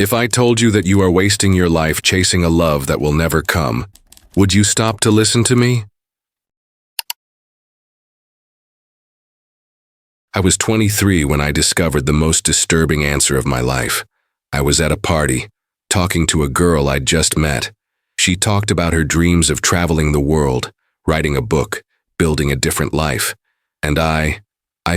If I told you that you are wasting your life chasing a love that will never come, would you stop to listen to me? I was 23 when I discovered the most disturbing answer of my life. I was at a party, talking to a girl I'd just met. She talked about her dreams of traveling the world, writing a book, building a different life. And I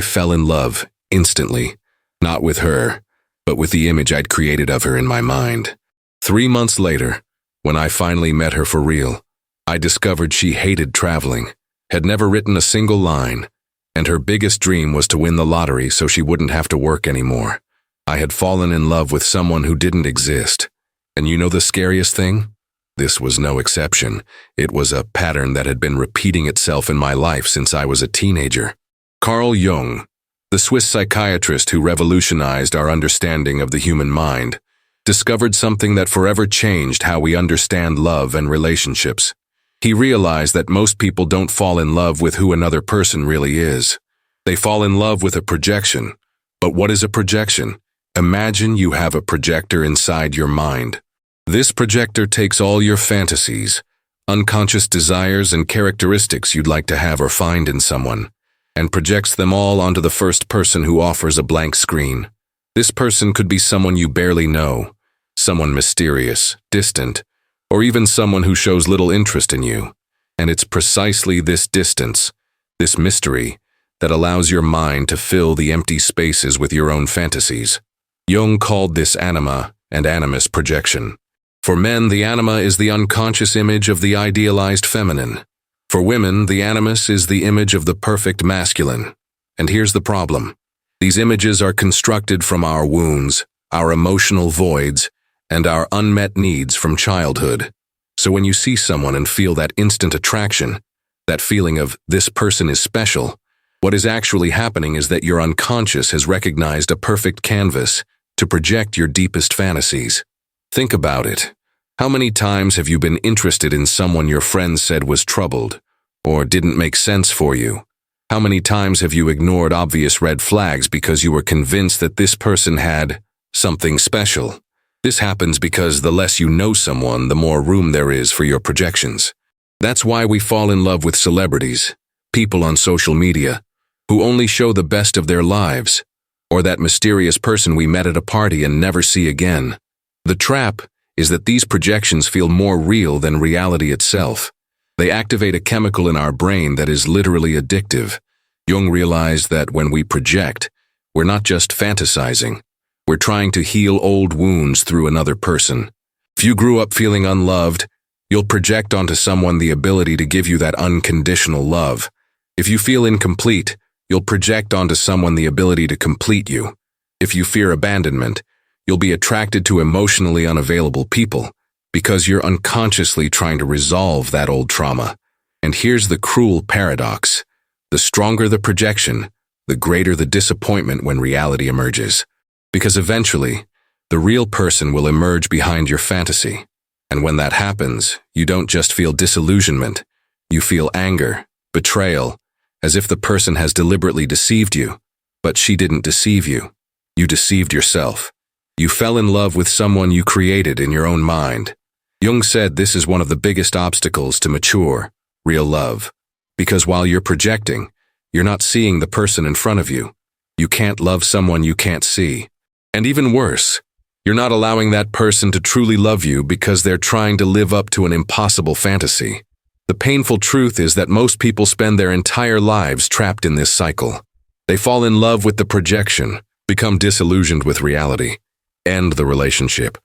fell in love, instantly. Not with her, but with the image I'd created of her in my mind. 3 months later, when I finally met her for real, I discovered she hated traveling, had never written a single line, and her biggest dream was to win the lottery so she wouldn't have to work anymore. I had fallen in love with someone who didn't exist. And you know the scariest thing? This was no exception. It was a pattern that had been repeating itself in my life since I was a teenager. Carl Jung, the Swiss psychiatrist who revolutionized our understanding of the human mind, discovered something that forever changed how we understand love and relationships. He realized that most people don't fall in love with who another person really is. They fall in love with a projection. But what is a projection? Imagine you have a projector inside your mind. This projector takes all your fantasies, unconscious desires and characteristics you'd like to have or find in someone, and projects them all onto the first person who offers a blank screen. This person could be someone you barely know, someone mysterious, distant, or even someone who shows little interest in you. And it's precisely this distance, this mystery, that allows your mind to fill the empty spaces with your own fantasies. Jung called this anima and animus projection. For men, the anima is the unconscious image of the idealized feminine. For women, the animus is the image of the perfect masculine. And here's the problem. These images are constructed from our wounds, our emotional voids, and our unmet needs from childhood. So when you see someone and feel that instant attraction, that feeling of this person is special, what is actually happening is that your unconscious has recognized a perfect canvas to project your deepest fantasies. Think about it. How many times have you been interested in someone your friends said was troubled or didn't make sense for you? How many times have you ignored obvious red flags because you were convinced that this person had something special? This happens because the less you know someone, the more room there is for your projections. That's why we fall in love with celebrities, people on social media, who only show the best of their lives, or that mysterious person we met at a party and never see again. The trap is that these projections feel more real than reality itself. They activate a chemical in our brain that is literally addictive. Jung realized that when we project, we're not just fantasizing. We're trying to heal old wounds through another person. If you grew up feeling unloved, you'll project onto someone the ability to give you that unconditional love. If you feel incomplete, you'll project onto someone the ability to complete you. If you fear abandonment, you'll be attracted to emotionally unavailable people because you're unconsciously trying to resolve that old trauma. And here's the cruel paradox. The stronger the projection, the greater the disappointment when reality emerges. Because eventually, the real person will emerge behind your fantasy. And when that happens, you don't just feel disillusionment. You feel anger, betrayal, as if the person has deliberately deceived you. But she didn't deceive you. You deceived yourself. You fell in love with someone you created in your own mind. Jung said this is one of the biggest obstacles to mature, real love. Because while you're projecting, you're not seeing the person in front of you. You can't love someone you can't see. And even worse, you're not allowing that person to truly love you because they're trying to live up to an impossible fantasy. The painful truth is that most people spend their entire lives trapped in this cycle. They fall in love with the projection, become disillusioned with reality, end the relationship,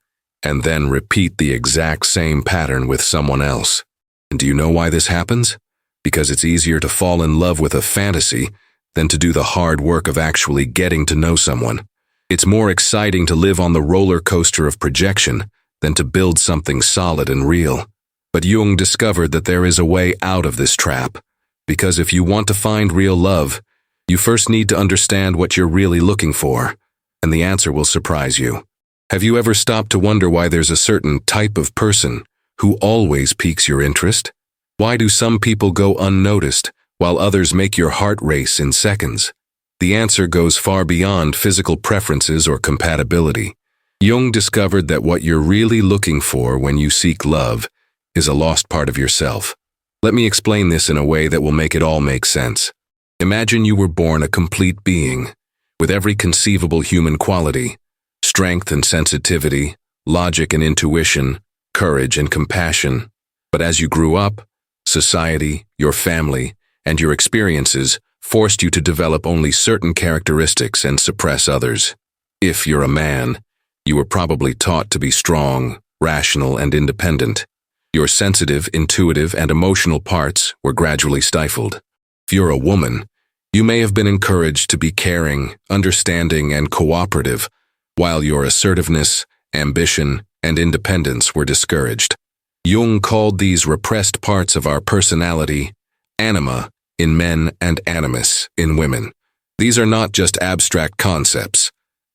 and then repeat the exact same pattern with someone else. And do you know why this happens? Because it's easier to fall in love with a fantasy than to do the hard work of actually getting to know someone. It's more exciting to live on the roller coaster of projection than to build something solid and real. But Jung discovered that there is a way out of this trap, because if you want to find real love, you first need to understand what you're really looking for, and the answer will surprise you. Have you ever stopped to wonder why there's a certain type of person who always piques your interest? Why do some people go unnoticed while others make your heart race in seconds? The answer goes far beyond physical preferences or compatibility. Jung discovered that what you're really looking for when you seek love is a lost part of yourself. Let me explain this in a way that will make it all make sense. Imagine you were born a complete being, with every conceivable human quality: strength and sensitivity, logic and intuition, courage and compassion. But as you grew up, society, your family, and your experiences forced you to develop only certain characteristics and suppress others. If you're a man, you were probably taught to be strong, rational, and independent. Your sensitive, intuitive, and emotional parts were gradually stifled. If you're a woman, you may have been encouraged to be caring, understanding, and cooperative, while your assertiveness, ambition, and independence were discouraged. Jung called these repressed parts of our personality anima in men and animus in women. These are not just abstract concepts.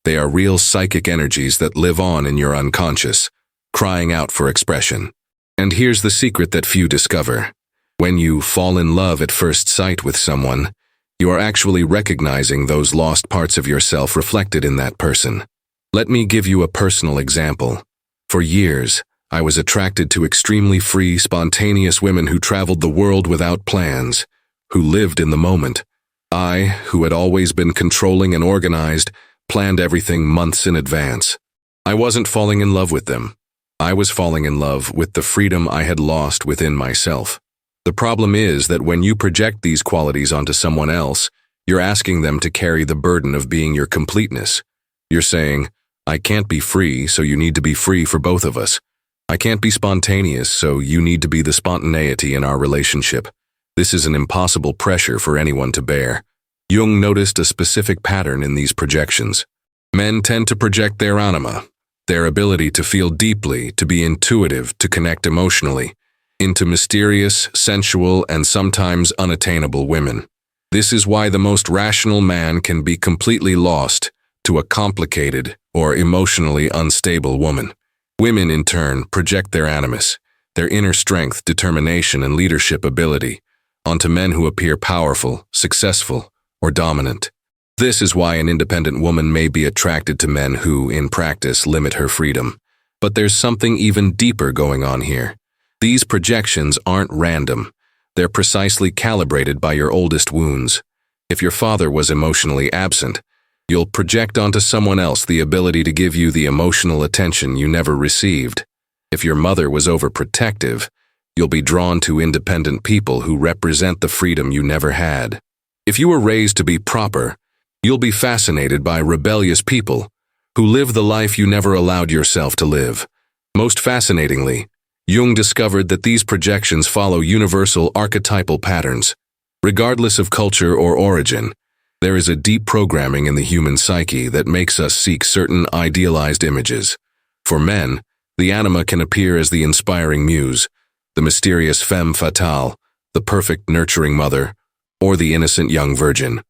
They are real psychic energies that live on in your unconscious, crying out for expression. And here's the secret that few discover. When you fall in love at first sight with someone, you are actually recognizing those lost parts of yourself reflected in that person. Let me give you a personal example. For years, I was attracted to extremely free, spontaneous women who traveled the world without plans, who lived in the moment. I, who had always been controlling and organized, planned everything months in advance. I wasn't falling in love with them. I was falling in love with the freedom I had lost within myself. The problem is that when you project these qualities onto someone else, you're asking them to carry the burden of being your completeness. You're saying, I can't be free, so you need to be free for both of us. I can't be spontaneous, so you need to be the spontaneity in our relationship. This is an impossible pressure for anyone to bear. Jung noticed a specific pattern in these projections. Men tend to project their anima, their ability to feel deeply, to be intuitive, to connect emotionally, into mysterious, sensual, and sometimes unattainable women. This is why the most rational man can be completely lost to a complicated or emotionally unstable woman. Women, in turn, project their animus, their inner strength, determination, and leadership ability, onto men who appear powerful, successful, or dominant. This is why an independent woman may be attracted to men who, in practice, limit her freedom. But there's something even deeper going on here. These projections aren't random. They're precisely calibrated by your oldest wounds. If your father was emotionally absent, you'll project onto someone else the ability to give you the emotional attention you never received. If your mother was overprotective, you'll be drawn to independent people who represent the freedom you never had. If you were raised to be proper, you'll be fascinated by rebellious people who live the life you never allowed yourself to live. Most fascinatingly, Jung discovered that these projections follow universal archetypal patterns. Regardless of culture or origin, there is a deep programming in the human psyche that makes us seek certain idealized images. For men, the anima can appear as the inspiring muse, the mysterious femme fatale, the perfect nurturing mother, or the innocent young virgin.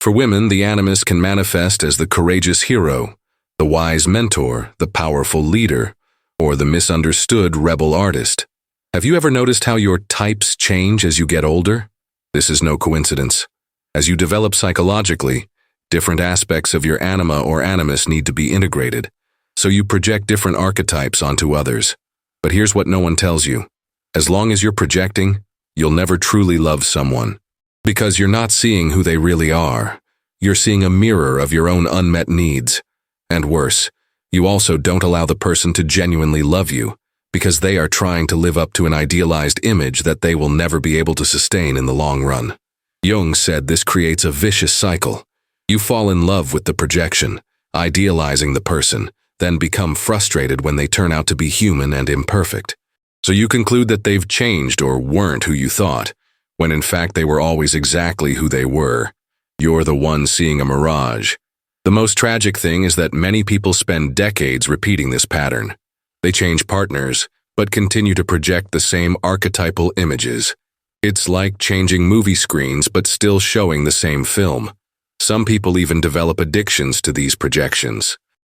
For women, the animus can manifest as the courageous hero, the wise mentor, the powerful leader, or the misunderstood rebel artist. Have you ever noticed how your types change as you get older? This is no coincidence. As you develop psychologically, different aspects of your anima or animus need to be integrated, so you project different archetypes onto others. But here's what no one tells you. As long as you're projecting, you'll never truly love someone. Because you're not seeing who they really are. You're seeing a mirror of your own unmet needs. And worse, you also don't allow the person to genuinely love you, because they are trying to live up to an idealized image that they will never be able to sustain in the long run. Jung said this creates a vicious cycle. You fall in love with the projection, idealizing the person, then become frustrated when they turn out to be human and imperfect. So you conclude that they've changed or weren't who you thought, when in fact they were always exactly who they were. You're the one seeing a mirage. The most tragic thing is that many people spend decades repeating this pattern. They change partners, but continue to project the same archetypal images. It's like changing movie screens but still showing the same film. Some people even develop addictions to these projections.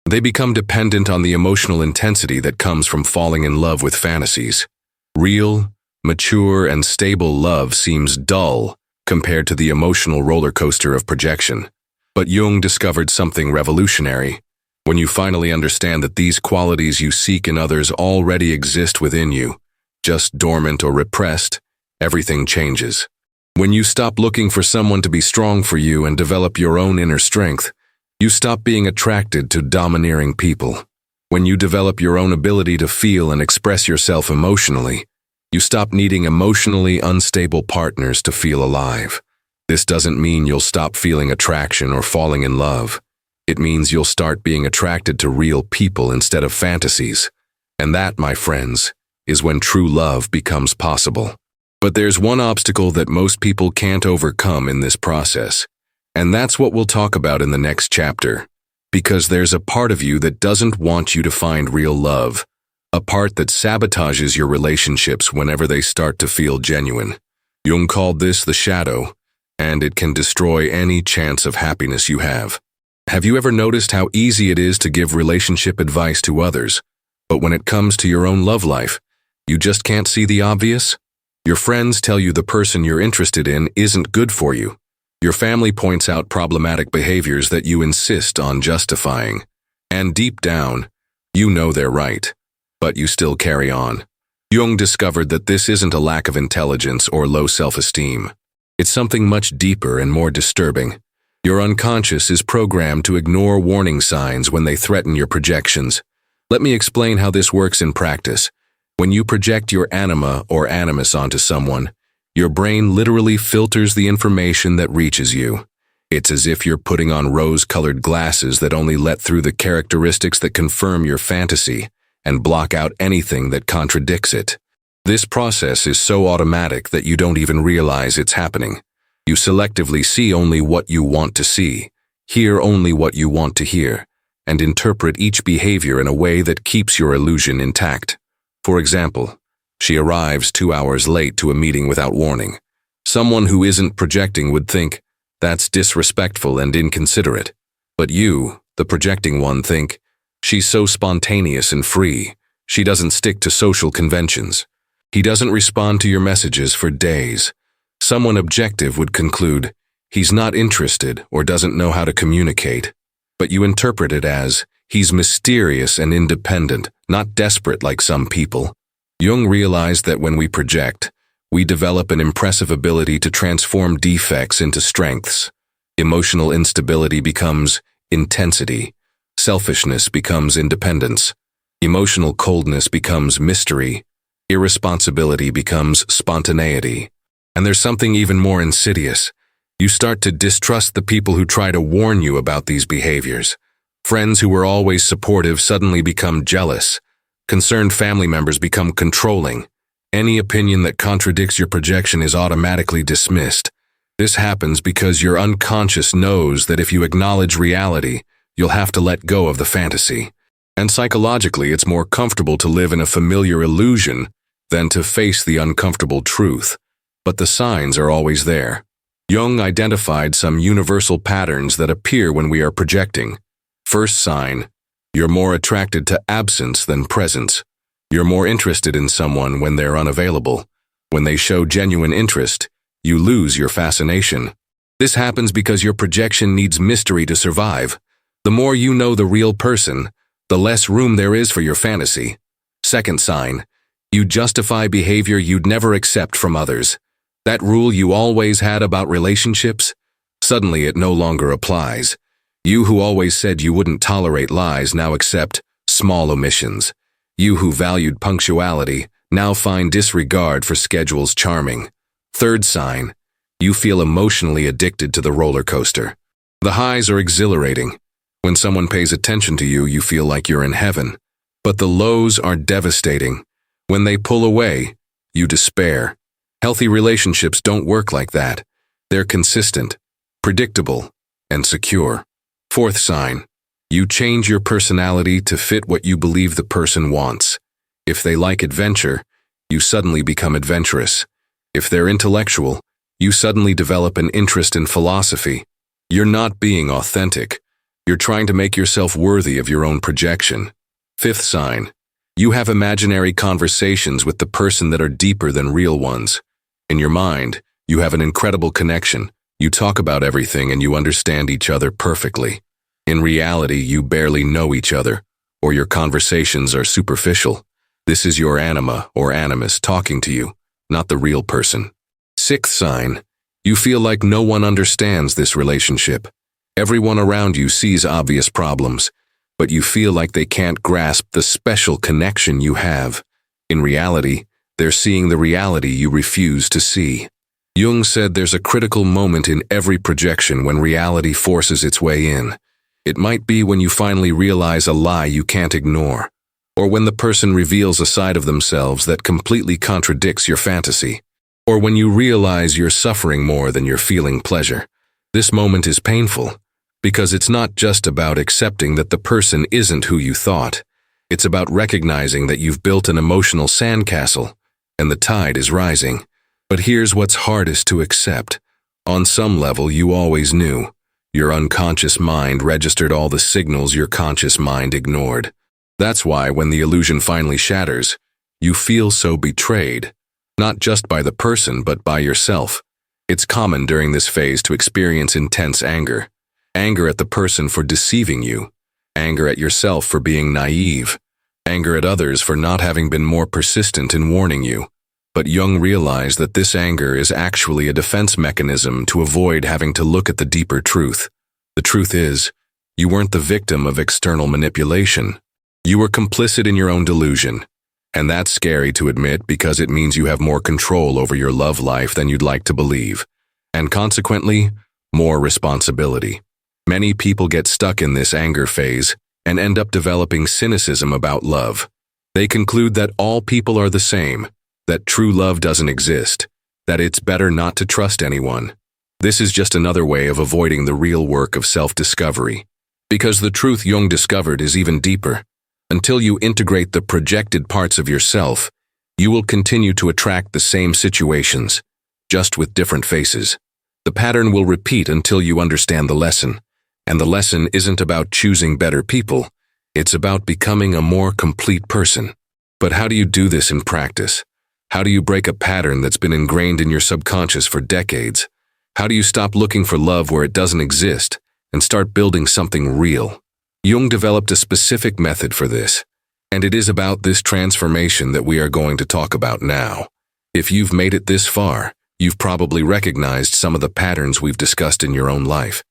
They become dependent on the emotional intensity that comes from falling in love with fantasies. Real, mature, and stable love seems dull compared to the emotional roller coaster of projection. But Jung discovered something revolutionary. When you finally understand that these qualities you seek in others already exist within you, just dormant or repressed, everything changes. When you stop looking for someone to be strong for you and develop your own inner strength, you stop being attracted to domineering people. When you develop your own ability to feel and express yourself emotionally, you stop needing emotionally unstable partners to feel alive. This doesn't mean you'll stop feeling attraction or falling in love. It means you'll start being attracted to real people instead of fantasies. And that, my friends, is when true love becomes possible. But there's one obstacle that most people can't overcome in this process, and that's what we'll talk about in the next chapter. Because there's a part of you that doesn't want you to find real love, a part that sabotages your relationships whenever they start to feel genuine. Jung called this the shadow, and it can destroy any chance of happiness you have. Have you ever noticed how easy it is to give relationship advice to others, but when it comes to your own love life, you just can't see the obvious? Your friends tell you the person you're interested in isn't good for you. Your family points out problematic behaviors that you insist on justifying. And deep down, you know they're right, but you still carry on. Jung discovered that this isn't a lack of intelligence or low self-esteem. It's something much deeper and more disturbing. Your unconscious is programmed to ignore warning signs when they threaten your projections. Let me explain how this works in practice. When you project your anima or animus onto someone, your brain literally filters the information that reaches you. It's as if you're putting on rose-colored glasses that only let through the characteristics that confirm your fantasy and block out anything that contradicts it. This process is so automatic that you don't even realize it's happening. You selectively see only what you want to see, hear only what you want to hear, and interpret each behavior in a way that keeps your illusion intact. For example, she arrives 2 hours late to a meeting without warning. Someone who isn't projecting would think, that's disrespectful and inconsiderate. But you, the projecting one, think, she's so spontaneous and free, she doesn't stick to social conventions. He doesn't respond to your messages for days. Someone objective would conclude, he's not interested or doesn't know how to communicate. But you interpret it as, he's mysterious and independent, not desperate like some people. Jung realized that when we project, we develop an impressive ability to transform defects into strengths. Emotional instability becomes intensity. Selfishness becomes independence. Emotional coldness becomes mystery. Irresponsibility becomes spontaneity. And there's something even more insidious. You start to distrust the people who try to warn you about these behaviors. Friends who were always supportive suddenly become jealous. Concerned family members become controlling. Any opinion that contradicts your projection is automatically dismissed. This happens because your unconscious knows that if you acknowledge reality, you'll have to let go of the fantasy. And psychologically, it's more comfortable to live in a familiar illusion than to face the uncomfortable truth. But the signs are always there. Jung identified some universal patterns that appear when we are projecting. First sign, you're more attracted to absence than presence. You're more interested in someone when they're unavailable. When they show genuine interest, you lose your fascination. This happens because your projection needs mystery to survive. The more you know the real person, the less room there is for your fantasy. Second sign, you justify behavior you'd never accept from others. That rule you always had about relationships, suddenly it no longer applies. You who always said you wouldn't tolerate lies now accept small omissions. You who valued punctuality now find disregard for schedules charming. Third sign, you feel emotionally addicted to the roller coaster. The highs are exhilarating. When someone pays attention to you, you feel like you're in heaven. But the lows are devastating. When they pull away, you despair. Healthy relationships don't work like that. They're consistent, predictable, and secure. Fourth sign, you change your personality to fit what you believe the person wants. If they like adventure, you suddenly become adventurous. If they're intellectual, you suddenly develop an interest in philosophy. You're not being authentic. You're trying to make yourself worthy of your own projection. Fifth sign, you have imaginary conversations with the person that are deeper than real ones. In your mind, you have an incredible connection. You talk about everything and you understand each other perfectly. In reality, you barely know each other, or your conversations are superficial. This is your anima or animus talking to you, not the real person. Sixth sign, you feel like no one understands this relationship. Everyone around you sees obvious problems, but you feel like they can't grasp the special connection you have. In reality, they're seeing the reality you refuse to see. Jung said there's a critical moment in every projection when reality forces its way in. It might be when you finally realize a lie you can't ignore, or when the person reveals a side of themselves that completely contradicts your fantasy, or when you realize you're suffering more than you're feeling pleasure. This moment is painful, because it's not just about accepting that the person isn't who you thought. It's about recognizing that you've built an emotional sandcastle, and the tide is rising. But here's what's hardest to accept. On some level, you always knew. Your unconscious mind registered all the signals your conscious mind ignored. That's why when the illusion finally shatters, you feel so betrayed, not just by the person but by yourself. It's common during this phase to experience intense anger. Anger at the person for deceiving you, anger at yourself for being naive, anger at others for not having been more persistent in warning you. But Jung realized that this anger is actually a defense mechanism to avoid having to look at the deeper truth. The truth is, you weren't the victim of external manipulation. You were complicit in your own delusion. And that's scary to admit because it means you have more control over your love life than you'd like to believe. And consequently, more responsibility. Many people get stuck in this anger phase and end up developing cynicism about love. They conclude that all people are the same, that true love doesn't exist, that it's better not to trust anyone. This is just another way of avoiding the real work of self-discovery. Because the truth Jung discovered is even deeper. Until you integrate the projected parts of yourself, you will continue to attract the same situations, just with different faces. The pattern will repeat until you understand the lesson. And the lesson isn't about choosing better people, it's about becoming a more complete person. But how do you do this in practice? How do you break a pattern that's been ingrained in your subconscious for decades? How do you stop looking for love where it doesn't exist and start building something real? Jung developed a specific method for this, and it is about this transformation that we are going to talk about now. If you've made it this far, you've probably recognized some of the patterns we've discussed in your own life.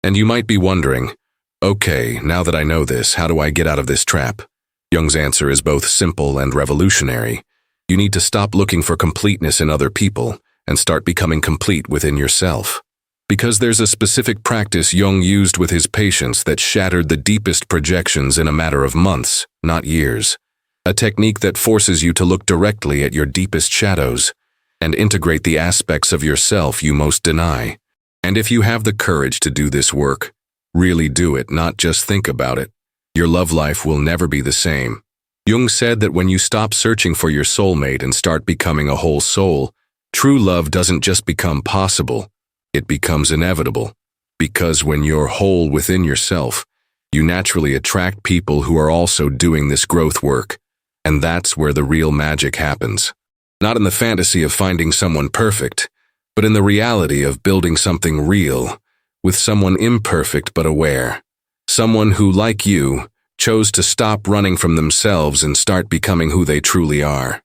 And you might be wondering, okay, now that I know this, how do I get out of this trap? Jung's answer is both simple and revolutionary. You need to stop looking for completeness in other people and start becoming complete within yourself. Because there's a specific practice Jung used with his patients that shattered the deepest projections in a matter of months, not years. A technique that forces you to look directly at your deepest shadows and integrate the aspects of yourself you most deny. And if you have the courage to do this work, really do it, not just think about it. Your love life will never be the same. Jung said that when you stop searching for your soulmate and start becoming a whole soul, true love doesn't just become possible, it becomes inevitable. Because when you're whole within yourself, you naturally attract people who are also doing this growth work. And that's where the real magic happens. Not in the fantasy of finding someone perfect, but in the reality of building something real, with someone imperfect but aware. Someone who, like you, chose to stop running from themselves and start becoming who they truly are.